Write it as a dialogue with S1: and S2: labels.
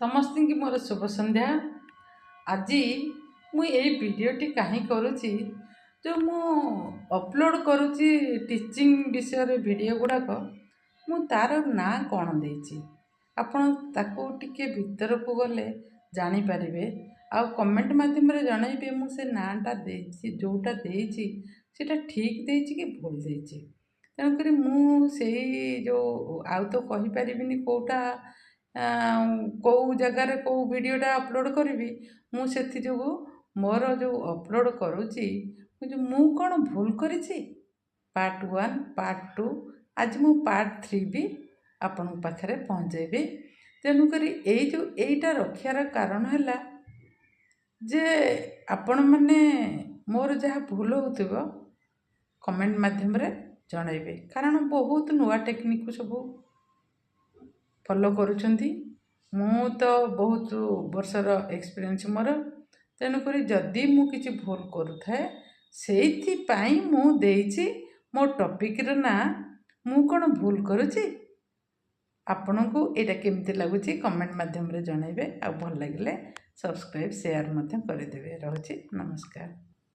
S1: समस्त की मोर शुभ संध्या। आज मुझे वीडियोटी कहीं करुच्ची जो मु अपलोड करुच्ची टीचिंग विषय वीडियो गुड़ाक मु तार ना कौन देछि आपण ताको टिके भीतर को गले जानी पारिबे आ कमेंट माध्यम रे जणाइबे मु से नाटा देछि जोटा देछि सेटा ठीक देछि कि भूल देछि। तेणु करी मु सेही जो आउ तो कहि पारिबिनी कोटा कौ जगार कौ वीडियोटा अपलोड करी मुझे जो मोर जो अपलोड करुच्ची मु कौन भूल करी पार्ट 1 पार्ट 2 आज मु पार्ट 3 भी आपण पाखरे पहुँचेबी। तेणुक यहीटा रखार कारण है जे आपण मैंने मोर जहाँ भूल हो कमेंट माध्यम रे जनइबे कारण बहुत नुआ टेक्निक सब फॉलो करुछंती। मु तो बहुत वर्षर एक्सपीरियंस मोर तेणुक जदि मु किछि भूल करुथाए सेइथिपाई मु देइछि मो टॉपिक रे ना मु कोन भूल करुछि। आपनको एटा केमती लागुछि कमेंट माध्यम रे जणाइबे आ भल लागिले सब्सक्राइब शेयर मध्य कर देबे। रहूछि नमस्कार।